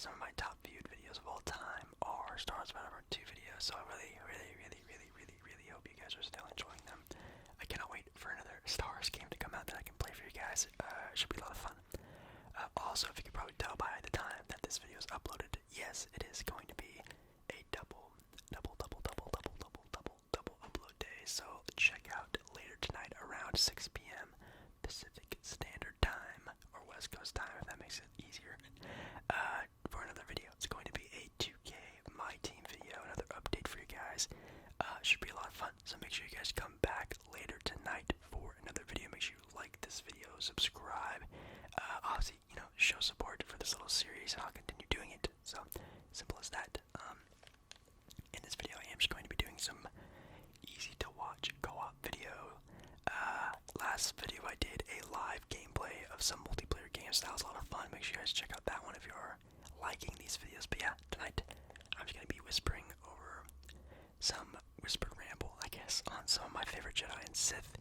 some of my top viewed videos of all time are Star Wars Battlefront 2 videos, so I really hope you guys are still enjoying them. I cannot wait for another Star Wars game to come out that I can play for you guys. It should be a lot of fun. Also, if you could probably tell by the time that this video is uploaded, yes, it is going to be a double upload day, so check out later tonight around 6 p.m. Pacific Standard Time, or West Coast Time if that makes it easier, for another video. It's going to be a 2K My Team video, another update for you guys. Should be a lot of fun, so make sure you guys come back later tonight for another video. Make sure you like this video, subscribe, obviously, show support for this little series, and I'll continue doing it. So, simple as that. In this video, I am just going to be doing some easy to watch co-op video. Last video I did a live gameplay of some multiplayer games. That was a lot of fun. Make sure you guys check out that one if you are liking these videos. But yeah, tonight I'm just going to be whispering over some whispered ramble, I guess, on some of my favorite Jedi and Sith.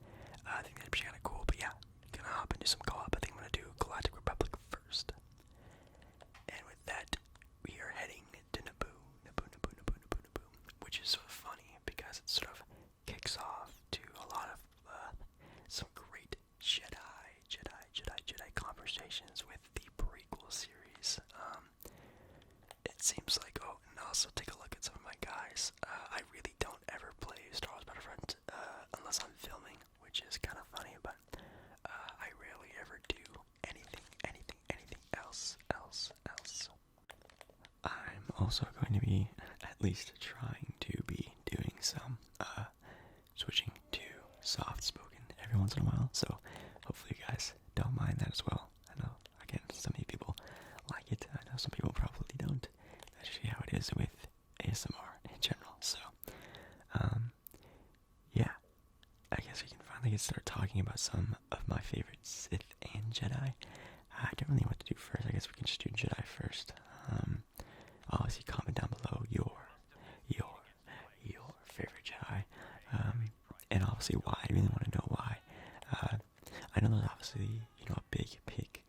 I think that'd be kind of cool. But yeah, gonna hop and do some co-op. I think I'm gonna do Galactic Republic first. And with that, we are heading to Naboo, which is sort of funny because it sort of kicks off to a lot of some great Jedi conversations with the prequel series. It seems like, and also take a look at some of my guys. I really don't ever play Star Wars Battlefront unless I'm filming, which is kind of funny, but I rarely ever do anything else. I'm also going to be at least trying to be doing some switching to soft spoken every once in a while, so hopefully you guys don't mind that as well. I know, again, some of you people like it. I know some people probably don't. That's usually how it is with ASMR in general. So, yeah, I guess we can finally start talking about some of my favorite Sith and Jedi. I don't really know what to do first. I guess we can just do Jedi first. Obviously, comment down below your favorite Jedi, and obviously why. I really want to know why. I know there's obviously a big pick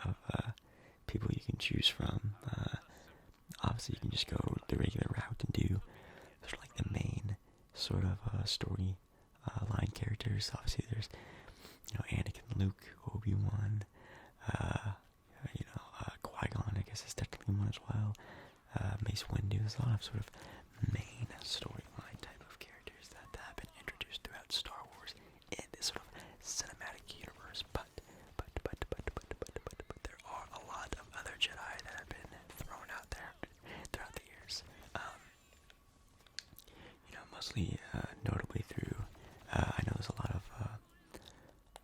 of people you can choose from. Obviously, you can just go the regular route and do sort of like the main sort of story line characters. Obviously, there's Anakin, Luke, Obi-Wan, Qui-Gon, I guess is technically one as well. Mace Windu. There's a lot of sort of main storyline type of characters that have been introduced throughout Star Wars in this sort of cinematic universe. But there are a lot of other Jedi that have been thrown out there throughout the years. Mostly notably through, I know there's a lot of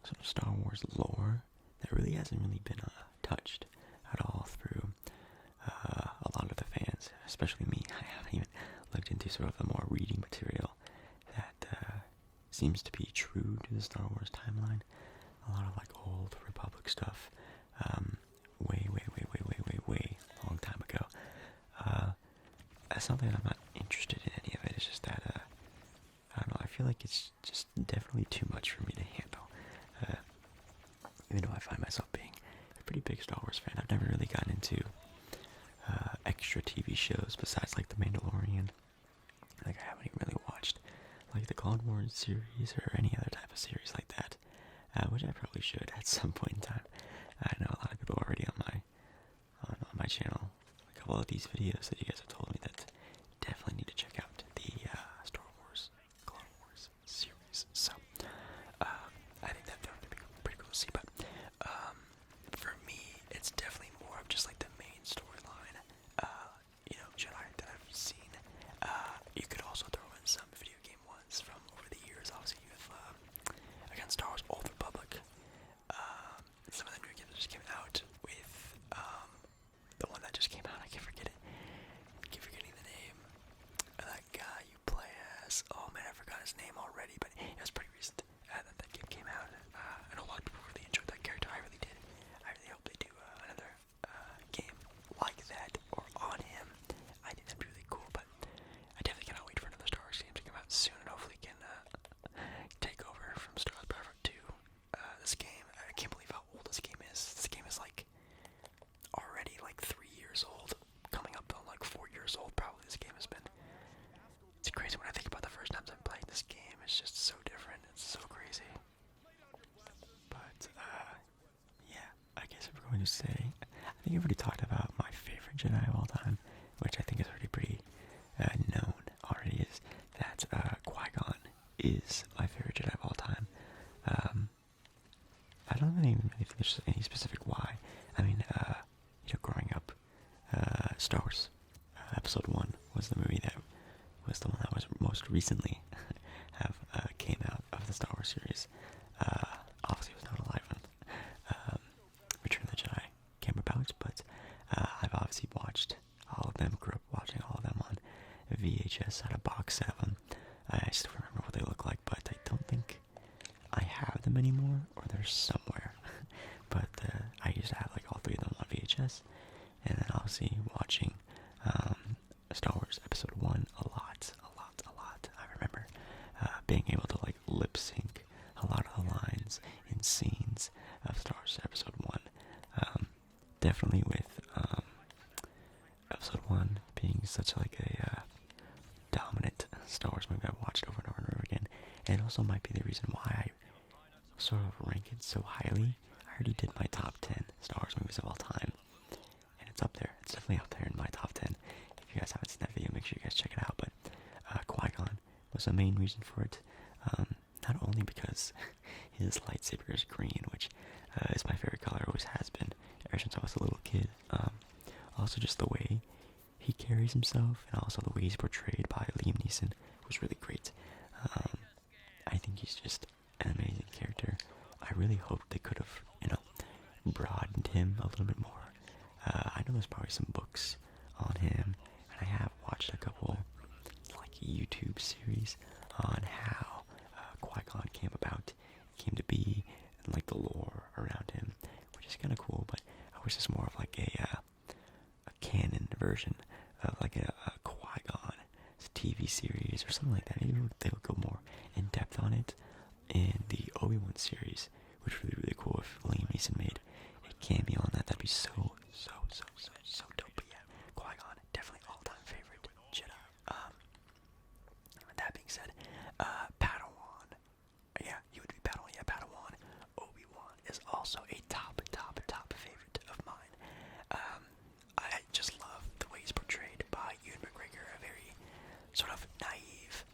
sort of Star Wars lore that really hasn't really been touched at all through a lot of the fans, especially me. I haven't even looked into sort of the more reading material that seems to be true to the Star Wars timeline. A lot of like old Republic stuff, way long time ago. That's something I'm not interested in any of it. It's just that I don't know. I feel like it's just definitely too much for me to handle. Even though I find myself being a pretty big Star Wars fan, I've never really gotten into extra TV shows besides like The Mandalorian. Like I haven't even really watched like the Clone Wars series or any other type of series like that, which I probably should at some point in time. I know a lot of people already on my channel. A couple of these videos that you guys have told me that definitely need to check out the Star Wars Clone Wars series. So I think that would be pretty cool to see. But for me, it's definitely more of just like the main storyline. Jedi that I've seen. You could also throw in some video game ones from over the years. Obviously, you have again Star Wars Old Republic. Some of the new games that just came out with the one that just came out. I can't forget it. Jedi of all time, which I think is already pretty known already, is that Qui-Gon is my favorite Jedi of all time. I don't really think there's any specific why. I mean, growing up, Star Wars Episode 1 was the movie that was the one that was most recently have came out of the Star Wars series. Obviously, it was not alive when Return of the Jedi came about, but I've obviously watched all of them, grew up watching all of them on VHS. Had a box set of them. I still remember what they look like, but I don't think I have them anymore, or they're somewhere. But I used to have like all three of them on VHS, and then obviously watching Star Wars Episode 1 a lot. I remember being able to like lip sync a lot of the lines in scenes of Star Wars Episode 1. Definitely with Episode 1 being such like a dominant Star Wars movie I've watched over and over and over again. And it also might be the reason why I sort of rank it so highly. I already did my top 10 Star Wars movies of all time, and it's up there. It's definitely up there in my top 10. If you guys haven't seen that video, make sure you guys check it out. But Qui-Gon was the main reason for it. Not only because his lightsaber is green, which is my favorite color, always has been ever since I was a little kid. Also just the way he carries himself, and also the way he's portrayed by Liam Neeson was really great. I think he's just an amazing character. I really hope they could have, broadened him a little bit more. I know there's probably some books on him, and I have watched a couple like YouTube series on how Qui-Gon came about, came to be, and like the lore around him, which is kind of cool. But I wish there's more of like a canon version of like a Qui-Gon TV series or something like that. Maybe they would go more in depth on it in the Obi-Wan series, which would be really cool if Liam Neeson made a cameo on that. That'd be so dope. But yeah, Qui-Gon, definitely all-time favorite Jedi. With that being said, Padawan. Yeah, you would be Padawan. Yeah, Padawan. Obi-Wan is also a top favorite of mine. I just love the way he's portrayed by Ewan McGregor, a very sort of naive,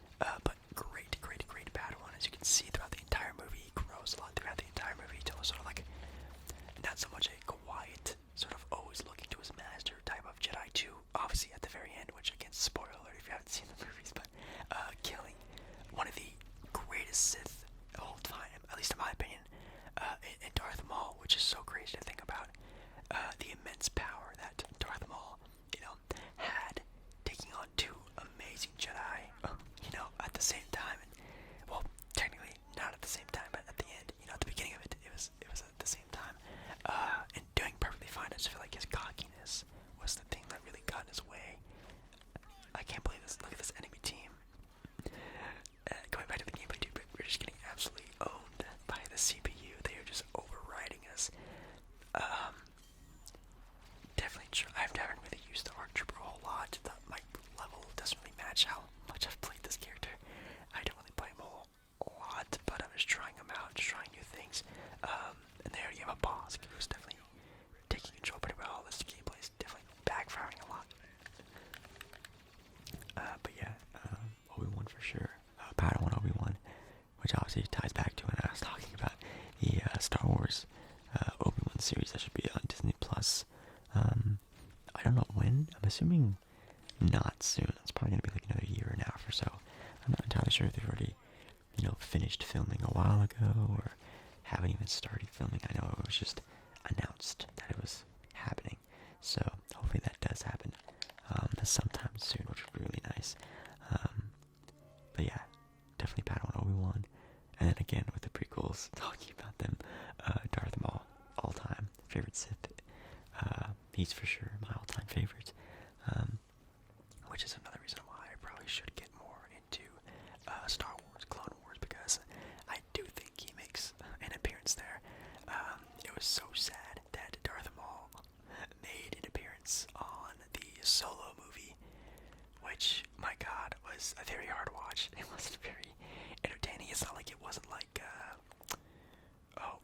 but great Padawan. As you can see throughout the entire movie, he grows a lot throughout the entire movie to sort of like, not so much a quiet, sort of always looking to his master type of Jedi, too, obviously at the very end, which again, spoiler alert if you haven't seen the movies, but killing one of the greatest Sith of all time, at least in my opinion, in Darth Maul, which is so crazy to think about. The immense power that Darth Maul, had, taking on two amazing Jedi, at the same time. And, well, technically not at the same time, but at the end, at the beginning of it, it was at the same time. And doing perfectly fine. I just feel like his cockiness was the thing that really got in his way. I can't believe this. Look at this enemy team. Going back to the gameplay, dude, we're just getting absolutely owned by the CPU. They are just overriding us. Definitely, I haven't really used the ARC Trooper a whole lot. My level doesn't really match how much I've played this character. I don't really play him a lot, but I'm just trying him out, just trying new things. And they already have a boss who's definitely taking control pretty well. This gameplay is definitely backfiring a lot. But yeah, Obi-Wan for sure. Padawan Obi-Wan, which obviously ties back to when I was talking about the Star Wars Obi-Wan series that should be on Disney Plus. I don't know when. I'm assuming not soon. It's probably gonna be like another year and a half or so. I'm not entirely sure if they've already, finished filming a while ago or haven't even started filming. I know it was just announced that it was happening, so hopefully that does happen sometime soon, which would be really nice. But yeah, definitely Padawan Obi-Wan, and then again with the prequels, talking about them, Darth Maul, all-time favorite Sith. He's for sure my all-time favorite, which is another reason why I probably should get more into Star Wars, Clone Wars, because I do think he makes an appearance there. It was so sad that Darth Maul made an appearance on the Solo movie, which, my god, was a very hard watch. It wasn't very entertaining. It's not like it wasn't like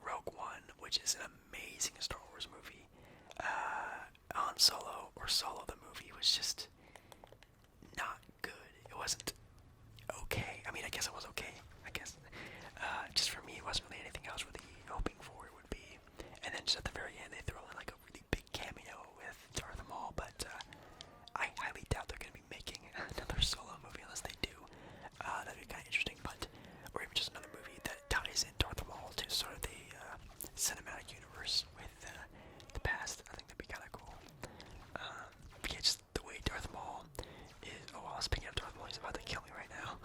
Rogue One, which is an amazing Star Wars movie. Han Solo or Solo the movie was just not good. It wasn't okay. I mean, I guess it was okay. I guess just for me, it wasn't really anything I was really hoping for it would be. And then just at the very end, they throw in like a really big cameo with Darth Maul, but I highly doubt they're going to be making another Solo movie unless they do. That'd be kind of interesting, but or even just another movie that ties in Darth Maul to sort of the cinematic universe with the past. I think that'd be kind of cool. Yeah, just the way Darth Maul is. Oh, well, speaking of Darth Maul, he's about to kill me right now.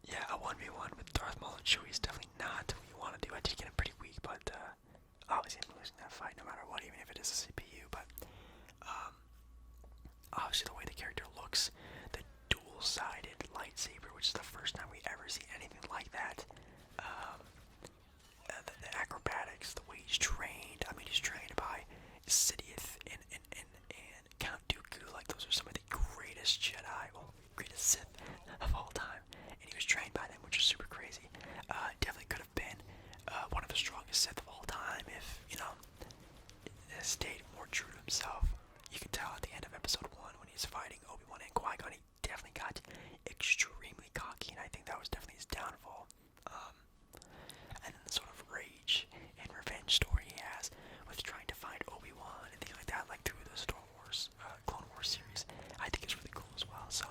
Yeah, a 1v1 with Darth Maul and Chewie is definitely not what you want to do. I did get him pretty weak, but obviously I'm losing that fight no matter what, even if it is a CPU. But obviously the way the character looks, the dual-sided lightsaber, which is the first time we ever see anything like that. The acrobatics, the way he's trained. I mean, he's trained by Sidious and Count Dooku. Like, those are some of the greatest Jedi, well, greatest Sith of all time. And he was trained by them, which is super crazy. Definitely could have been one of the strongest Sith of all time if, you know, stayed more true to himself. You can tell at the end of episode 1 when he's fighting Obi-Wan and Qui-Gon, he definitely got extremely cocky, and I think that was definitely his downfall. And then the sort of rage and revenge story he has with trying to find Obi-Wan and things like that, like through the Star Wars, Clone Wars series, I think it's really cool as well. So,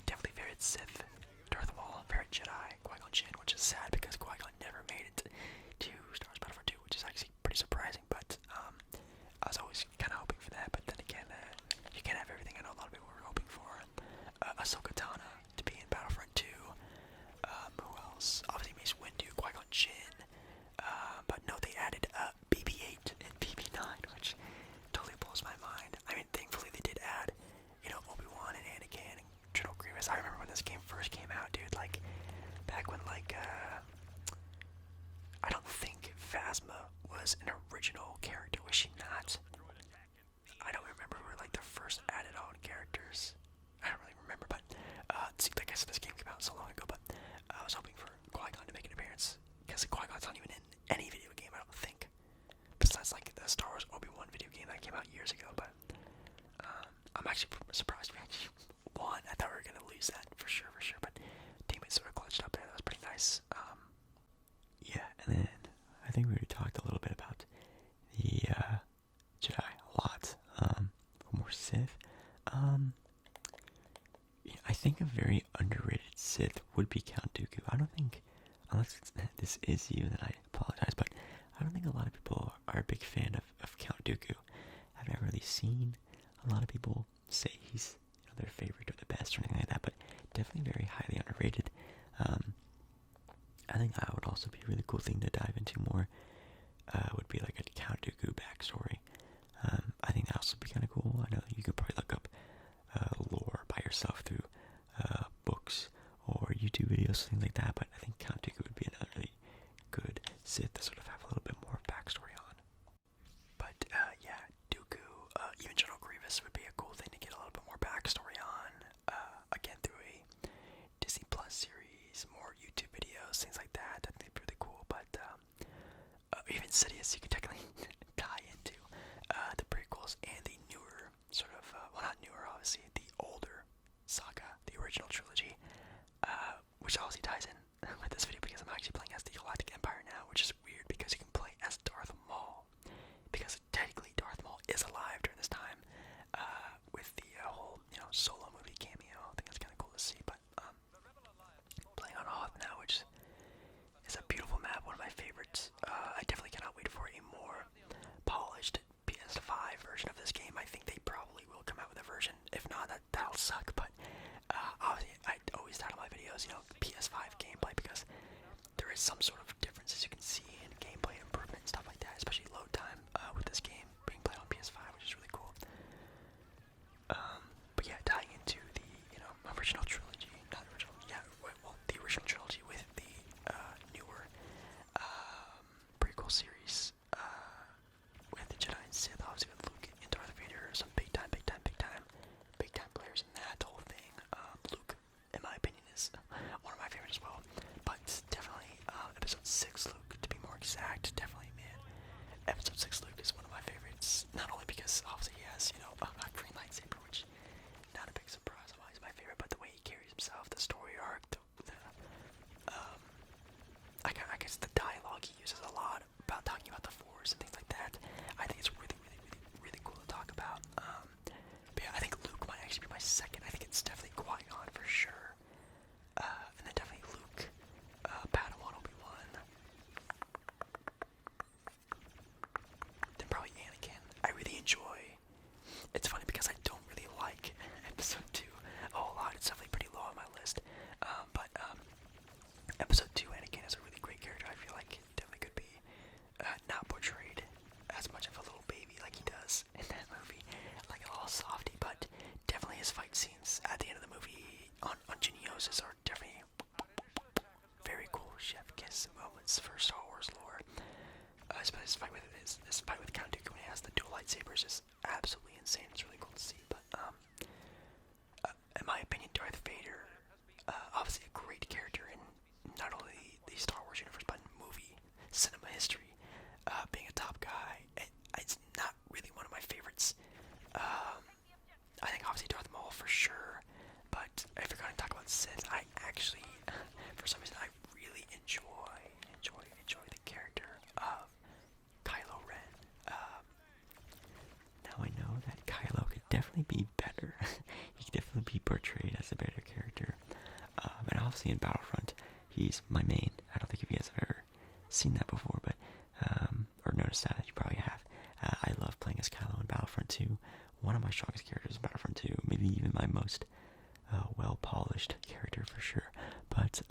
definitely favorite Sith, Darth Maul, favorite Jedi, Qui-Gon Jinn, which is sad because Qui-Gon never made it to Star Wars Battlefront 2, which is actually pretty surprising, but I was always kind of hoping for that, but then again, you can't have everything. I know a lot of people were hoping for Ahsoka Tano to be in Battlefront 2. Who else? Obviously Mace Windu, Qui-Gon Jinn, but no, they added BB-8 and BB-9, which totally blows my mind. I mean, thankfully they did add, you know, Obi-Wan and Anakin and General Grievous. I remember when this game first came out, dude, like, back when, like, I don't think Phasma was an original character, was she not? I don't remember who were, like, the first added on characters. I don't really remember, but, see, like I said, this game came out so long ago, but I was hoping for Qui-Gon to make an appearance, because Qui-Gon's not even in any video game, I don't think, besides, like, the Star Wars Obi-Wan video game that came out years ago, but, I'm actually surprised we actually won. I thought we were gonna lose that, for sure, but teammates sort of clutched up there, that was pretty nice. Yeah, and then, I think we already talked a little bit about the, Jedi a lot, more Sith. I think a very underrated Sith would be Count Dooku. I don't think, unless this is you, then I apologize, but I don't think a lot of people are a big fan of Count Dooku. I've never really seen a lot of people say he's, you know, their favorite or the best or anything like that, but definitely very highly underrated. I think that would also be a really cool thing to dive into more, would be like a Count Dooku backstory. I think that would also be kind of cool. I know you could probably look up lore by yourself through books or YouTube videos, things like that, but I think Count Dooku would be another really good Sith to sort of have a little bit more backstory on. But yeah, Dooku, even General Grievous would be a cool thing to get a little bit more backstory on, again through a Disney Plus series, more YouTube videos, things like that. I think it'd be really cool, but even Sidious you could technically tie into the prequels and the newer sort of, well, not newer obviously, the older saga, the original trilogy, which obviously ties in with this video because I'm actually playing as the Galactic Empire now, which is weird because you can play as Darth Maul, because technically Darth Maul is alive during this time, with the whole, you know, Solo movie cameo. I think that's kind of cool to see, but playing on Hoth now, which is a beautiful map, one of my favorites. I definitely cannot wait for a more polished PS5 version of this game. I think they probably will come out with a version. If not, that'll suck, but obviously I always title my videos, you know, PS5 gameplay, because there is some sort of differences you can see in gameplay improvement and stuff like that, especially load time with this game being played on PS5, which is really cool. But yeah, tying into the, you know, original trilogy, not original, yeah, well, the original trilogy with the newer prequel series with the Jedi and Sith, obviously with Luke and Darth Vader, some big time players in that whole thing. Luke, in my opinion, is one of my favorites as well, but definitely episode 6 Luke, to be more exact, definitely, man, episode 6 Luke is one of my favorites. Not only because obviously he has, a green lightsaber, which not a big surprise of why he's my favorite, but the way he carries himself, the story arc, I guess the dialogue he uses a lot about talking about the Force and things like that. I think it's really, really, really, really cool to talk about. But yeah, I think Luke might actually be my second. I think it's definitely Qui-Gon for sure. And then definitely Luke, Padawan, Obi-Wan. Then probably Anakin. I really enjoy. It's funny because I don't really like Episode 2 a whole lot. It's definitely pretty low on my list. But Episode 2 Anakin is a really great character. I feel like it definitely could be not portrayed as much of a little baby like he does in that movie, like a little softy, but definitely his fight scenes at the end of the movie on Geneosis are definitely very cool chef kiss moments for Star Wars lore. Especially his fight with Count Dooku when he has the dual lightsabers is absolutely insane. It's really cool to see. But in my opinion, Darth Vader, obviously a great character in not only the Star Wars universe but in movie cinema history. Being a top guy, it's not really one of my favorites. I think obviously Darth Maul for sure. But if you're going to talk about Sith, I actually, for some reason, I really enjoy the character of Kylo Ren. Now I know that Kylo could definitely be better. He could definitely be portrayed as a better character. And obviously in Battlefront, he's my main. I don't think if you guys have ever seen that before, but or noticed that, you probably have. I love playing as Kylo in Battlefront 2. One of my strongest characters in Battlefront 2, maybe even my most well-polished character for sure. But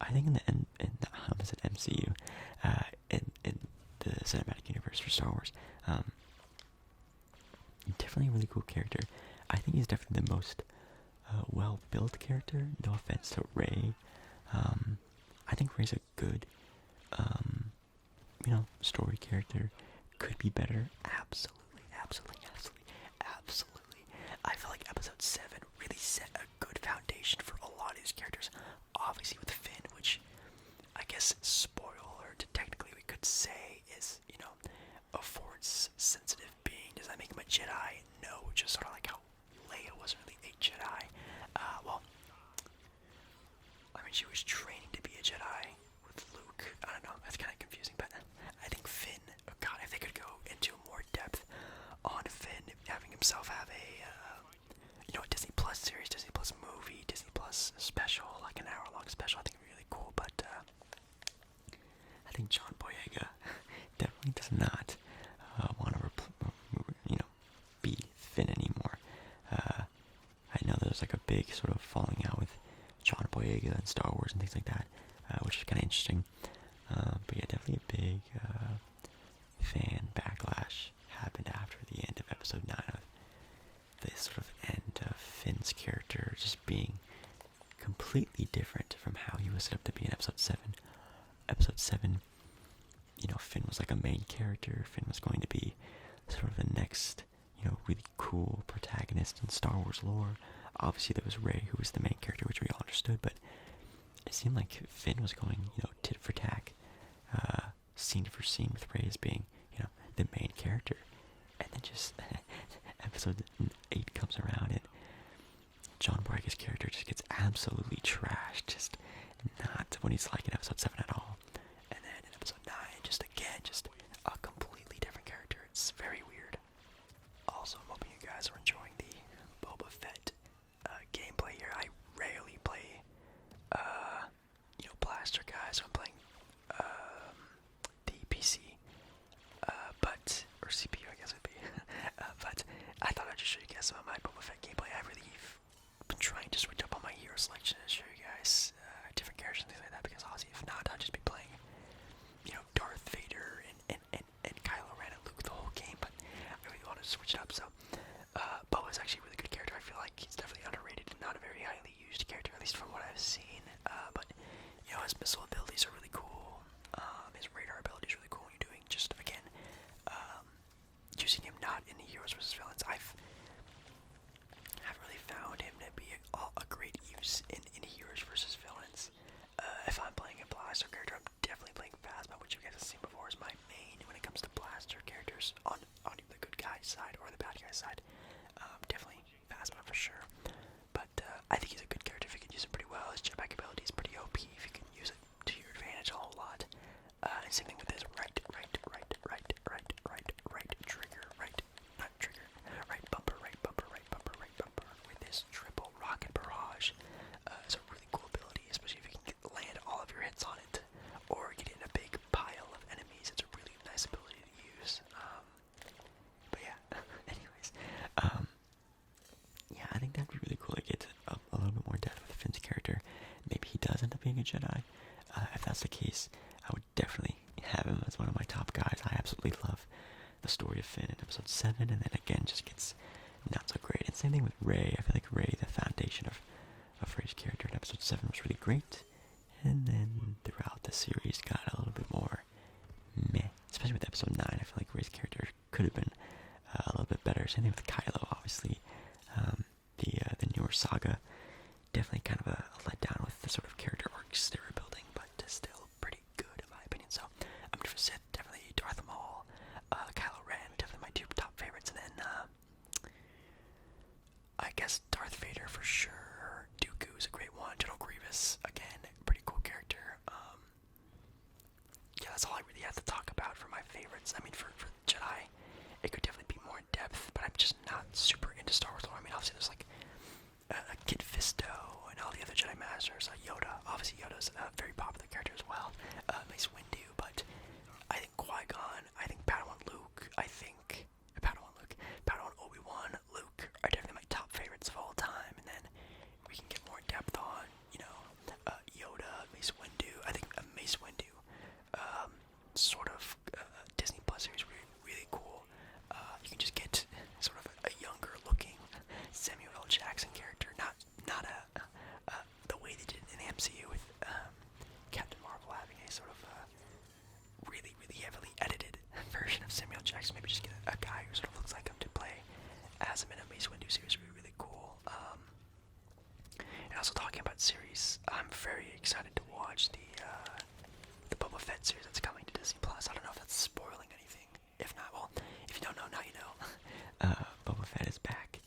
I think in the MCU, in the cinematic universe for Star Wars, definitely a really cool character. I think he's definitely the most well-built character. No offense to Rey. I think Rey's a good, story character. Could be better. Absolutely. I feel like Episode 7 really set a good foundation for a lot of these characters. Obviously with Finn, which I guess spoiler technically we could say is, a Force-sensitive being. Does that make him a Jedi? No, just sort of like how Leia wasn't really a Jedi. She was training to be a Jedi with Luke. I don't know, that's kind of confusing, but I think Finn, God, if they could go into more depth on Finn, having himself have a, Disney Plus series, Disney Plus movie, Disney Plus special, like an hour-long special, I think it'd be really cool, but, I think John Boyega definitely does not want to, be Finn anymore. I know there's like a big sort of falling out with John Boyega and Star Wars and things like that, which is kind of interesting. But yeah, definitely a big fan backlash happened after the end of Episode 9 of this sort of end of Finn's character just being completely different from how he was set up to be in Episode 7. Episode 7, Finn was like a main character. Finn was going to be sort of the next, really cool protagonist in Star Wars lore. Obviously there was Rey, who was the main character, which we all understood, but it seemed like Finn was going, tit for tat, scene for scene with Rey as being, the main character. And then just Episode 8 comes around and John Boyega's character just gets absolutely trashed, just not what he's like in Episode 7 at all. And then in Episode 9, just a completely different character. It's very weird. Also, I'm hoping you guys are enjoying the Boba Fett gameplay here. I rarely play, blaster guys. I'm playing the PC, or CPU, I guess it'd be. But I thought I'd just show you guys some of my Boba Fett gameplay. I really been trying to switch up on my hero selection and show you guys different characters and things like that, because obviously if not, I'll just be playing, Darth Vader and Kylo Ren and Luke the whole game. But I really wanted to switch it up, so Boba's actually a really good character. I feel like he's definitely underrated and not a very highly used character, at least from what I've seen. But his missile abilities are really cool. His radar ability is really cool when you're doing just, again, using him not in the heroes versus villains. I haven't really found him to be a great use in heroes versus villains. If I'm playing a blaster character, I'm definitely playing Phasma, which you guys have seen before is my main when it comes to blaster characters on side or the bad guy side. Definitely Phasma for sure. But I think he's a good character if you can use him pretty well. His jetpack ability is pretty OP if you can use it to your advantage a whole lot. And same thing with his right trigger, right bumper, with his triple rocket barrage. It's a really cool ability, especially if you can land all of your hits on it, or get in a big pile of enemies. It's a really nice ability to use. But yeah, anyways, yeah, I think that'd be really cool to get a little bit more depth with Finn's character. Maybe he does end up being a Jedi. If that's the case, I would definitely have him as one of my top guys. I absolutely love the story of Finn in episode 7, and then again just gets not so great. And same thing with Rey. I feel like Rey, the foundation of Rey's character in episode 7 was really great, and then throughout the series got a little bit more meh. Especially with episode 9, I feel like Rey's character could have been a little bit better. Same thing with Kylo, obviously. The newer saga, definitely kind of a letdown with the sort of character arcs they were building, but still pretty good in my opinion. So I'm for Sith, definitely Darth Maul, Kylo Ren, definitely my 2 top favorites, and then I guess Darth Vader for sure. Dooku's a great one. General Grievous, again, pretty cool character. Yeah, that's all I really have to talk about for my favorites. I mean, for Jedi, it could definitely be more in depth, but I'm just not super into Star Wars lore. I mean, obviously there's like Kit Fisto and all the other Jedi Masters, Yoda. Obviously Yoda's a very popular character as well. Mace Windu, but I think Qui-Gon, I think Padawan Obi-Wan, Luke are definitely my top favorites of all time. And then we can get more depth on, Yoda, Mace Windu. I think Mace Windu, sort of Disney Plus series, really cool. You can just get sort of a younger looking Samuel L. Jackson character, not the way they did in the MCU with Captain Marvel having a sort of really heavily edited version of Samuel Jackson. Maybe just get a guy who sort of looks like him to play as him in a Mace Windu series would be really cool. And also talking about series, I'm very excited to watch the Boba Fett series that's coming to Disney Plus. I don't know if that's spoiling anything. If not, well, if you don't know, now you know. Boba Fett is back.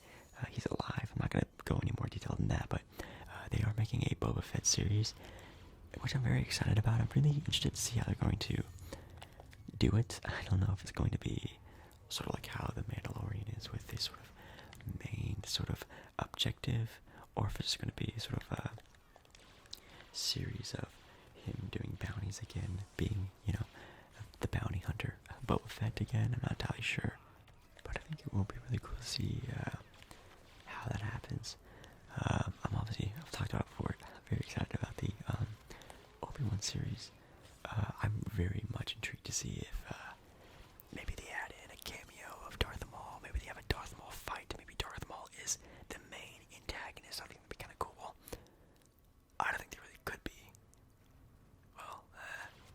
He's alive. I'm not going to go any more detail than that, but they are making a Boba Fett series, which I'm very excited about. I'm really interested to see how they're going to do it. I don't know if it's going to be sort of like how The Mandalorian is with this sort of main sort of objective, or if it's going to be sort of a series of him doing bounties again, being, the bounty hunter, Boba Fett again. I'm not entirely sure, but I think it will be really cool to see how that happens. I've talked about it before, very excited about the Obi-Wan series. I'm very much intrigued to see if maybe they add in a cameo of Darth Maul. Maybe they have a Darth Maul fight. Maybe Darth Maul is the main antagonist. I think that'd be kind of cool. I don't think they really could be.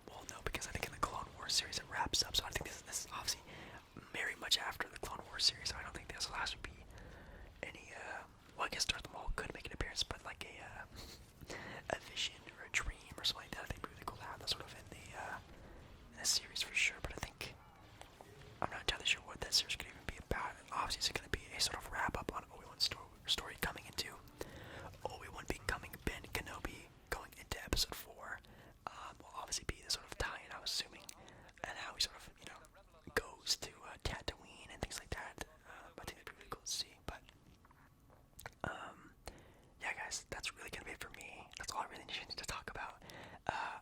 Well, no, because I think in the Clone Wars series it wraps up. So I think this is obviously very much after the Clone Wars series. So I don't think this will actually be any. Well, I guess Darth Maul could make an appearance, but like a vision or a dream or something like that. I think it'd be really cool to have that sort of in a series for sure. But I think I'm not entirely sure what that series could even be about. And obviously, it's going to be a sort of wrap up on Obi-Wan's story coming into Obi-Wan becoming Ben Kenobi, going into episode 4. Will obviously be the sort of tie-in, I'm assuming, and how he sort of goes to Tatooine and things like that. I think that'd be really cool to see. But yeah, guys, that's really gonna be it for me. That's all I really needed to talk about.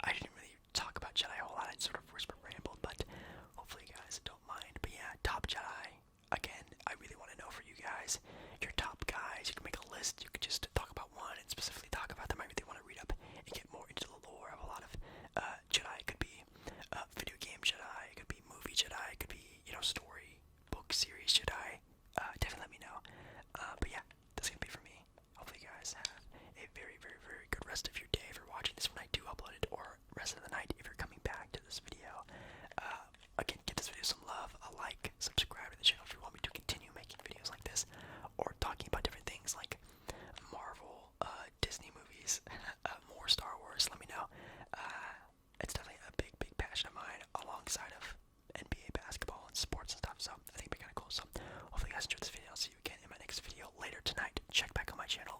I didn't really talk about Jedi a whole lot. I sort of whisper rambled, but hopefully you guys don't mind. But yeah, top Jedi. Again, I really want to know for you guys, your top guys. You can make a list. You could just talk about one and specifically talk about them. I really want to read up and get more into the lore of a lot of Jedi. It could be video game Jedi. It could be movie Jedi. It could be story book series Jedi. Definitely let me know. But yeah, that's gonna be for me. Hopefully you guys have a very good rest of your day if you're watching this when I do upload it, or rest of the night if you're coming back to this video. Again, give this video some love, a like, subscribe to the channel if you want me to continue making videos like this, or talking about different things like Marvel, Disney movies, more Star Wars. Let me know. It's definitely a big passion of mine alongside of NBA basketball and sports and stuff, so I think it'd be kind of cool. So guys enjoyed this video. I'll see you again in my next video later tonight. Check back on my channel